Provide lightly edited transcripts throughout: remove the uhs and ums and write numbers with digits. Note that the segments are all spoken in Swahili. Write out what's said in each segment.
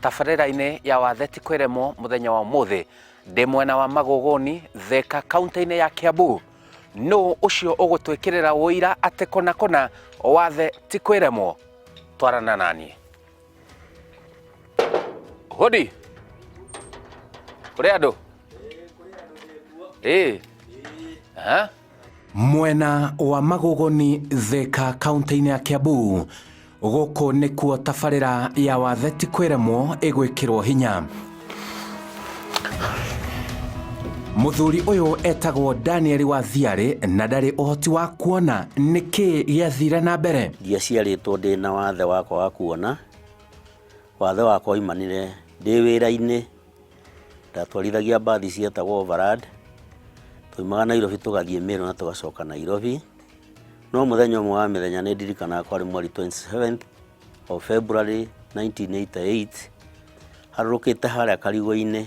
tabarĩra-inĩ ya watheti kwĩremwo mũthenya wa mũthĩ ndĩ mwena wa Magogoni Thika kaunti-inĩ ya Kiambu. No ũcio ũgũtwĩkĩrĩra ũira atekuona wathe ti kwĩremwo. Twarana nani hodi kũrĩ andũ mwena wa Magogoni Thika kaunti-inĩ ya Kiambu. Gũkũ nĩkuo tabarĩra ya watheti kwĩremwo ĩgwĩkĩrwo hinya. Mũthuri ũyũ etagwo Daniel wa Thiarĩ na ndarĩ ũhoti wa kuona. Nĩkĩ gĩathire na mbere? Ndiaciarĩtwo ndĩna wathe wakwa wa kuona. Wathe wakwa imanire ndĩ wĩra-inĩ. Ndatwarithagia mbathi cietagwo overland. Tũimaga Nairobi tũgathiĩ Meru na tũgacoka Nairobi. No mũthenya ũmwe wa mĩthenya nĩ ndirikanaga kwarĩ mweri 27th of February 1988. Harũrũkĩte harĩa Karigũ-inĩ.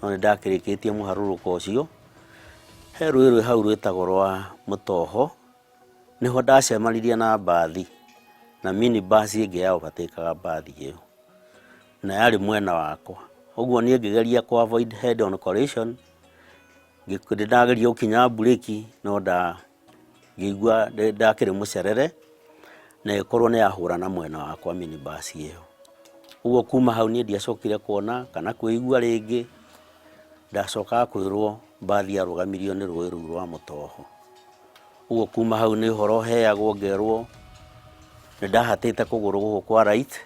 No nĩ ndakĩrĩkĩtie mũharũrũko ũcio. He rũĩ rwĩ hau rwĩtagwo rwa Mũtoho. Nĩho ndacemanirie na mbathi. Na mini bus ĩngĩ ya overtakaga mbathi ĩyo. Na yarĩ mwena wakwa. Ũguo niĩ ngĩgeria ku avoid head on collision. Ndageria gũkinya bureki no ngĩigua ndakĩrĩ mũcerere na ĩkorwo nĩ yahũrana mwena wakwa mini bus ĩyo. Ũguo kuma hau niĩ ndiacokire kuona kana kwĩigua rĩngĩ. Ndacokaga kwĩrwo mbathi yarũgamirio nĩ rũĩ rũu rwa Mũtoho. Ũguo kuma hau nĩ ũhoro heagwo ngerwo nĩ ndahatĩte kũgũrũ gũkũ kwa right.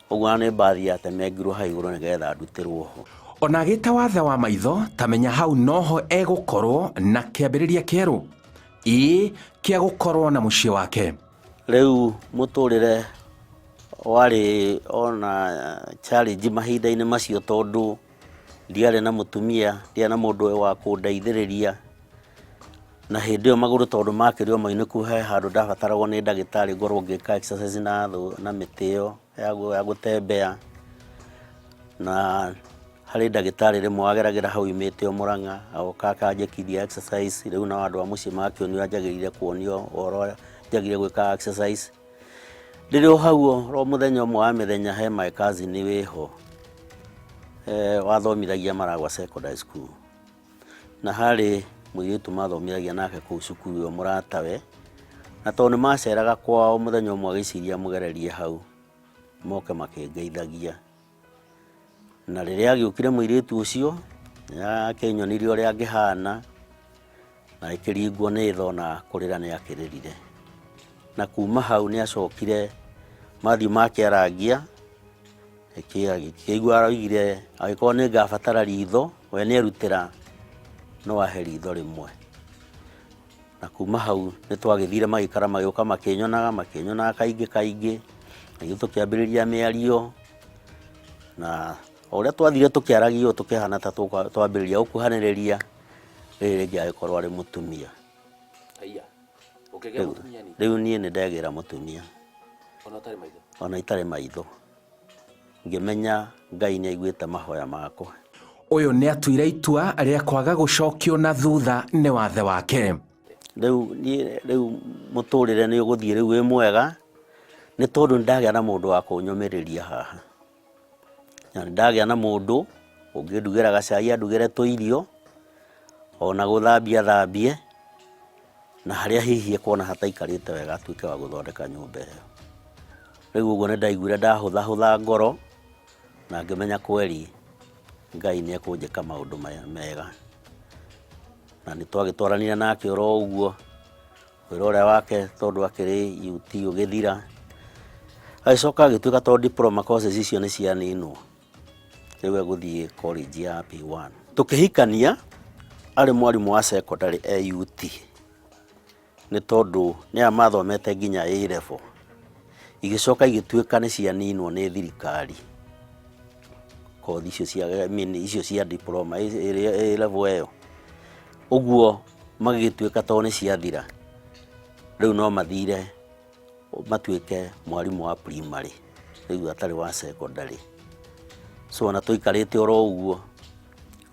Ũguo nĩ mbathi yatemengirwo hau igũrũ nĩgetha ndutĩrwo ho. Ona gĩta wathe wa maitho tamenya hau noho egũkorwo na kĩambĩrĩria kĩerũ. Kĩa gũkorwo na mũciĩ wake. Rĩu mũtũrĩre warĩ ona challenge mahinda-inĩ macio tondũ ndiarĩ na mũtumia, ndiarĩ na mũndũ wa kũndeithĩrĩria. Na hĩndĩ ĩyo magũrũ tondũ makĩrĩ o mainũku he handũ ndabataragwo nĩ ndagĩtarĩ ngorwo ngĩka exercise na mĩtĩ ĩyo ya gũtembea. Na harĩ ndagĩtarĩ rĩmwe wageragĩra hau imĩte o Mũrang'a agoka akanjĩkithia exercise. Rĩu na andũ a mũciĩ makĩonio njagĩrĩire kuonio ũhoro njagĩrĩire gwĩka exercise. Ndĩrĩ o hau ro mũthenya ũmwe wa mĩthenya he my cousin wĩho wathomithagia Maragwa secondary school. Na harĩ mũirĩtu mathomithagia nake kũu cukuru ĩyo mũratawe. Na tondũ nĩmaceraga kwao mũthenya ũmwe agĩciria mũgererie hau moke makĩngeithagia. Na rĩrĩa agĩũkire mũirĩtu ũcio akĩnyonirie ũrĩa angĩhana na akĩringwo nĩ tho na kũrĩra nĩ akĩrĩrire. Na kuma hau nĩ acokire mathiĩ makĩarangia akĩigua aroigire agĩkorwo nĩ ngabatara ritho we nĩ erutĩra no ahe ritho rĩmwe. Na kuma hau nĩ twagĩthire magĩikara magĩũka makĩnyonaga kaingĩ. Nĩguo tũkĩambĩrĩria mĩario na ũrĩa twathire tũkĩaragia ũũ tũkĩhana ta twambĩrĩria gũkuhanĩrĩria rĩrĩ rĩngĩ agĩkorwo arĩ mũtumia. Rĩu niĩ nĩ ndegĩra mũtumia ona itarĩ maitho. Ngĩmenya Ngai nĩ aiguĩte mahoya makwa. Ũyũ nĩ atuire itua rĩa kwaga gũcokio na thutha nĩ wathe wake. Rĩu mũtũrĩre nĩ ũgũthiĩ rĩu wĩ mwega nĩ tondũ ndagĩa na mũndũ wa kũnyũmĩrĩria haha. Na ndagĩa na mũndũ ũngĩndugĩra gacai andugĩre tũirio ona gũthambia thambie na harĩa hihi ekona hataikarĩte wega atuĩke wa gũthondeka nyũmba ĩyo. Rĩu ũguo nĩ ndaiguire ndahũthahũtha ngoro na ngĩmenya kweri Ngai nĩ ekũnjĩka maũndũ mega. Na nĩ twagĩtwaranire nake oro ũguo wĩra ũrĩa wake tondũ akĩrĩ UT ũgĩthira. Agĩcoka agĩtuĩka tondũ diploma courses icio nĩ cianinwo. Rĩu egũthiĩ college ya P1. Tũkĩhikania arĩ mwarimũ wa secondary UT. Nĩ tondũ nĩ mathomete nginya A level. Igĩcoka igĩtuĩka nĩ cianinwo nĩ thirikari. Kothi icio cia diploma A level ĩyo. Ũguo magĩtuĩka tondũ nĩ ciathira. Rĩu no mathire matuĩke mwarimũ wa primary. Rĩu atarĩ wa secondary. So na tũikarĩte oro ũguo.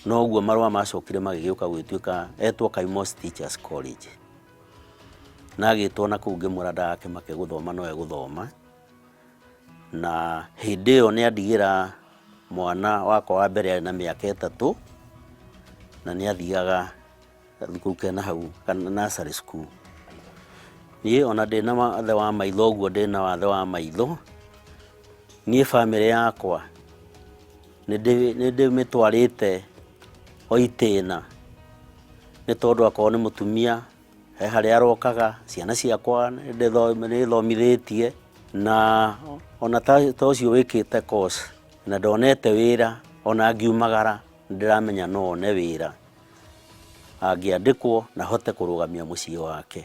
No ũguo marũa macokire magĩgĩũka gwĩtuĩka etwo Kaimos Teachers College. Na agĩtwo na kũu ngĩmũra ndake make gũthoma no egũthoma. na hĩndĩ ĩyo nĩ andigĩra mwana wakwa wa mbere arĩ na mĩaka 3 na nĩ athiaga thukuru kena hau kana nursery school. Niĩ ona ndĩna wathe wa maitho ũguo ndĩna wathe wa maitho, niĩ famĩlĩ yakwa nĩ ndĩmĩtwarĩte o itĩna, nĩ tondũ akorwo nĩ mũtumia he harĩa arokaga, ciana ciakwa nĩ thomithĩtie, na ona ta ũcio wĩkĩte course na ndonete wĩra, ona ngiumagara ndĩramenya no one wĩra angĩandĩkwo na hote kũrũgamia mũciĩ wake.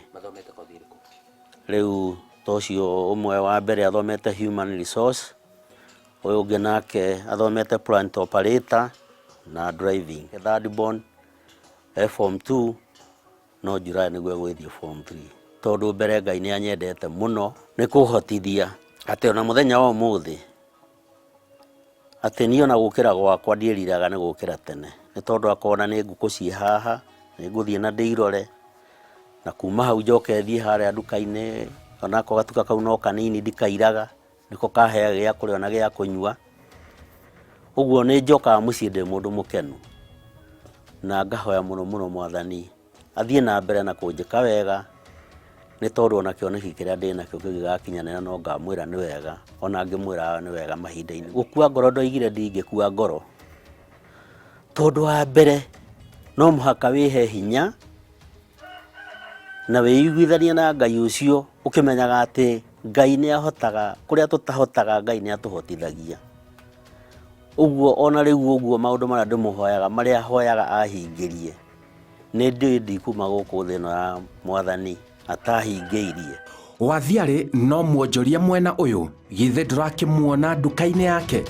Rĩu ta ũcio ũmwe wa mbere athomete human resource, ũyũ ũngĩ nake athomete plant operator na driving. Third born form 2 no July nĩguo gwĩthiĩ form 3, tondũ mbere Ngai nĩ anyendete mũno nĩ kũhotithia atĩ ona mũthenya wa ũmũthĩ atĩ niĩ ona gũkĩra gwakwa ndiĩriraga nĩ gũkĩra tene, nĩ tondũ akona nĩ ngũkũ ciĩ haha nĩ ngũthiĩ na ndĩirore, na kuma hau njoke thiĩ harĩa nduka-inĩ onako gatuka kau no kanini ndikairaga, nĩko kaheaga gĩa kũrĩa na gĩa kũnyua. Ũguo nĩ njokaga mũciĩ ndĩ mũndũ mũkenu, na ngahoya mũno mũno Mwathani athiĩ na mbere na kũnjĩka wega, nĩ tondũ ona kĩoneki kĩrĩa ndĩnakĩo kĩngĩgakinyanĩra no ngamwĩra nĩ wega, ona ngĩmwĩra nĩ wega mahinda-inĩ. Gũkua ngoro ndoigire ndingĩkua ngoro, tondũ wa mbere no mũhaka wĩhe hinya na wĩiguithanie na Ngai ũcio, ũkĩmenyaga atĩ Ngai nĩ ahotaga kũrĩa tũtahotaga, Ngai nĩ atũhotithagia. Ũguo ona rĩu ũguo maũndũ marĩa ndĩmũhoyaga marĩa hoyaga ahingĩrie, nĩ ndikuma gũkũ thĩ ĩno ya Mwathani atahingĩirie. Wathiarĩ no muonjoria mwena ũyũ, githĩ ndũrakĩmuona nduka-inĩ yake?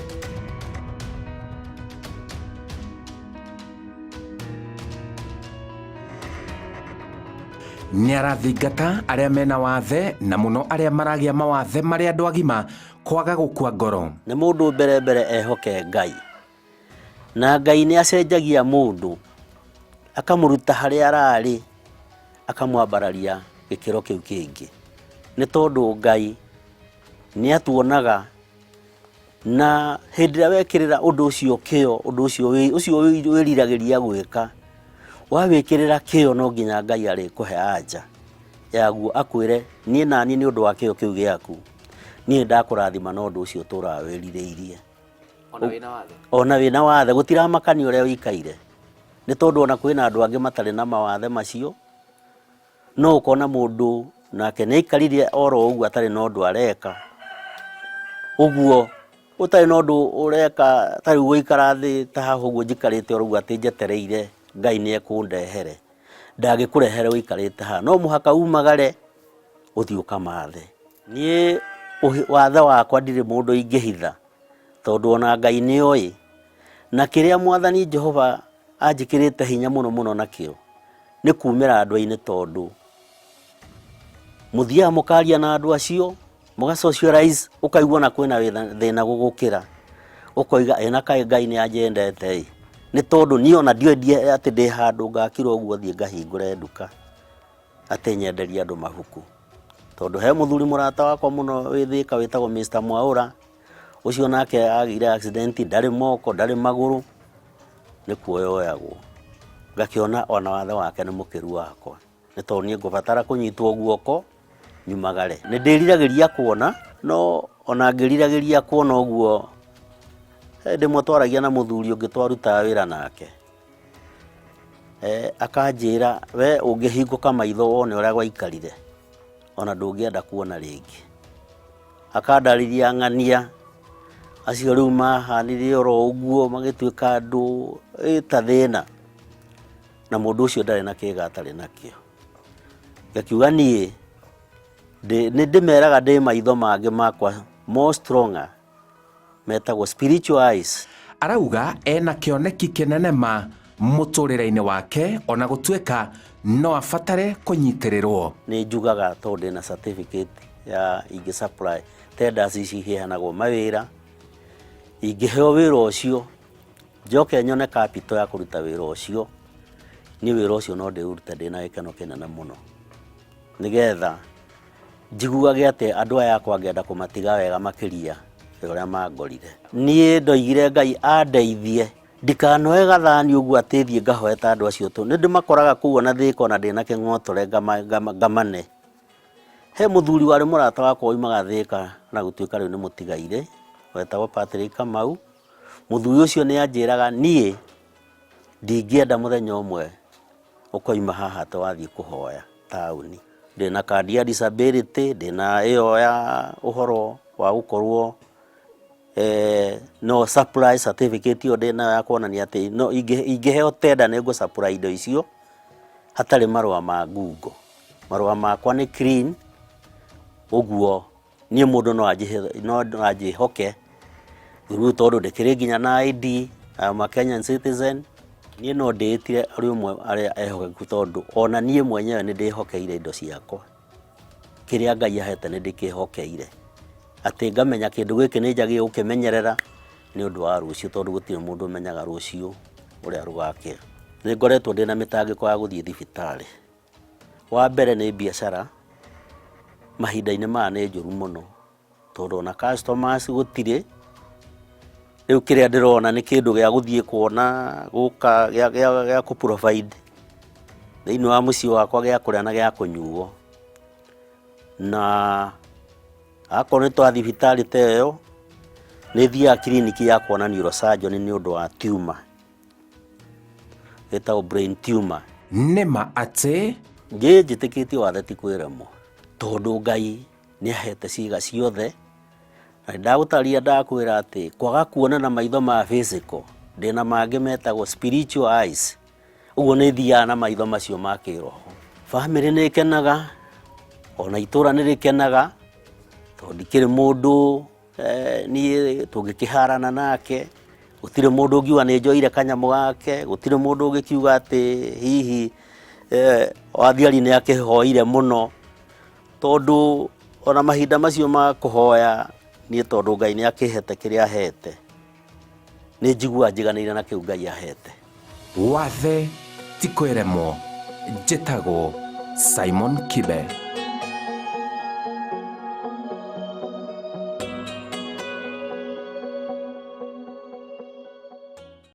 Nĩ arathingata arĩa mena wathe na mũno arĩa maragĩa mawathe marĩa andũ agima kwaga gũkua ngoro. Nĩ mũndũ mbere mbere ehoke Ngai, na Ngai nĩ acenjagia mũndũ akamũruta harĩa ararĩ akamwambararia gĩkĩro kĩu kĩngĩ, nĩ tondũ Ngai nĩ atuonaga, na hĩndĩ ĩrĩa wekĩrĩra ũndũ ũcio kĩo, ũndũ ũcio wĩriragĩria gwĩka, wawĩkĩrĩra kĩo no nginya Ngai arĩkũhe anja yaguo, akwĩre niĩ nani nĩ ũndũ wa kĩo kĩu gĩaku niĩ ndakũrathima na ũndũ ũcio tũra wĩrirĩirie. Ona wĩna wathe gũtiramakania ũrĩa wĩikaire, nĩ tondũ ona kwĩna andũ angĩ matarĩ na mawathe macio, no ũkona mũndũ nake nĩ aikarire oro ũguo atarĩ na ũndũ areka. Ũguo ũtarĩ na ũndũ ũreka, tarĩ gũikara thĩ ta haha ũguo njikarĩte oro ũguo atĩ njetereire Ngai nĩ ekũndehere, ndangĩkũrehere ũikarĩte haha, no mũhaka umagare ũthiĩ ũkamathe. Niĩ wathe wakwa ndirĩ mũndũ ingĩhitha, tondũ ona Ngai nĩ oĩ, na kĩrĩa Mwathani Jehova anjĩkĩrĩte hinya mũno mũno nakĩo nĩ kumĩra andũ ainĩ, tondũ mũthiaga mũkaria na andũ acio mũgasocialize, ũkaigua na kwĩna thĩna gũgũkĩra, ũkoiga ena kaĩ Ngai nĩ anjendete, nĩ tondũ niĩ ona ndiendie atĩ ndĩ handũ ngakĩra ũguo thiĩ ngahingũre nduka atĩ nyenderia andũ mabuku, tondũ he mũthuri mũrata wakwa mũno wĩ Thĩka wĩtagwo Mr. Mwaũra, ũcio nake agĩire accident, ndarĩ moko ndarĩ magũrũ, nĩ kuoya oyagwo. Ngakĩona ona wathe wake nĩ mũkĩru wakwa, nĩ tondũ niĩ ngũbatara kũnyitwo guoko nyumagare. Nĩ ndĩriragĩria kuona, no ona ngĩriragĩria kuona ũguo ndĩmwe twaragia na mũthuri ũngĩ twarutaga wĩra nake, akanjĩra we ũngĩhingũka maitho wone ũrĩa gwaikarire ona ndũngĩenda kuona rĩngĩ. Akandarĩria ng'ania acio rĩu mahanire oro ũguo magĩtuĩka andũ ta thĩna, na mũndũ ũcio ndarĩ na kĩĩga atarĩ nakĩo. Ngakiuga niĩ nĩ ndĩmeraga ndĩ maitho mangĩ makwa more stronger, metagwo spiritual eyes. Arauga ena kĩoneki kĩnene ma mũtũrĩre-inĩ wake, ona gũtuĩka no abatare kũnyitĩrĩrwo. Nĩ njugaga tondũ ndĩna certificate ya ingĩ supply tenders ici iheanagwo mawĩra, ingĩheo wĩra ũcio njoke nyone capital ya kũruta wĩra ũcio, niĩ wĩra ũcio no ndĩũrute ndĩna gĩkeno kĩnene mũno, nĩgetha njiguage atĩ andũ aya akwa ngenda kũmatiga wega makĩria ũrĩa mangorire. Niĩ ndoigire Ngai andeithie ndikanoe gathani ũguo atĩthiĩ ngahoeta andũ acio nĩ ndĩmakoraga kũu ona Thĩka ona ndĩna kĩng'otore ngamane. He mũthuri warĩ mũrata wakwa oimaga Thĩka na gũtuĩka rĩu nĩ mũtigaire wetagwo Patrick Kamau. Mũthuri ũcio nĩ anjĩraga niĩ ndingĩenda mũthenya ũmwe ũkoima haha ta wathiĩ kũhoya taũni. Ndĩna kandi ya disability, ndĩna ĩyo ya ũhoro wa gũkorwo no supply certificate yo ndĩna ya kuonania atĩ no ingĩheo tenda nĩ ngũ supply indo icio hatarĩ marũa ma ngungo. Marũa makwa nĩ clean, ũguo niĩ mũndũ no anjĩhoke rĩu tondũ ndĩkĩrĩ nginya na ID, I'm a Kenyan citizen. Niĩ no ndĩĩtire arĩ ũmwe arĩa ehokeku tondũ ona niĩ mwenyewe nĩ ndĩhokeire indo ciakwa. Kĩrĩa Ngai ahete nĩ ndĩkĩhokeire. Atĩ ngamenya kĩndũ gĩkĩ nĩ njagĩrĩire gũkĩmenyerera nĩ ũndũ wa rũciũ tondũ gũtirĩ mũndũ ũmenyaga rũciũ ũrĩa rũgakĩra. Nĩ ngoretwo ndĩna mĩtangĩko ya gũthiĩ thibitarĩ. Wa mbere nĩ biacara, mahinda-inĩ maya nĩ njũru mũno tondũ ona customers gũtirĩ. Rĩu kĩrĩa ndĩrona nĩ kĩndũ gĩa gũthiĩ kuona gũka gĩa kũ provide thĩinĩ wa mũciĩ wakwa gĩa kũrĩa na gĩa kũnyuo. Na akorwo nĩ twa thibitarĩ ta ĩyo nĩ thiaga kiriniki ya kuona neurosurgeon nĩ ũndũ wa tumor ĩtagwo brain tumor. Nĩma atĩ njĩtĩkĩtie wathe ti kwĩremwo tondũ Ngai nĩ ahete ciĩga ciothe. Na ndagũtaria ndakwĩra atĩ kwaga kuona na maitho ma physical ndĩna mangĩ metagwo spiritual eyes. Ũguo nĩ thiaga na maitho macio ma kĩroho. Family nĩ ĩkenaga, ona itũra nĩ rĩkenaga tondũ ndikĩrĩ mũndũ niĩ tũngĩkĩharana nake. Gũtirĩ mũndũ ũngiuga nĩ njoire kanyamũ gake, gũtirĩ mũndũ ũngĩkiuga atĩ hihi wathiari nĩ akĩhoire mũno tondũ ona mahinda macio ma kũhoya niĩ tondũ Ngai nĩ akĩhete kĩrĩa ahete nĩ njigua njiganĩire na kĩu Ngai ahete. Wathe ti kwĩremwo. Njĩtagwo Simon Kibe.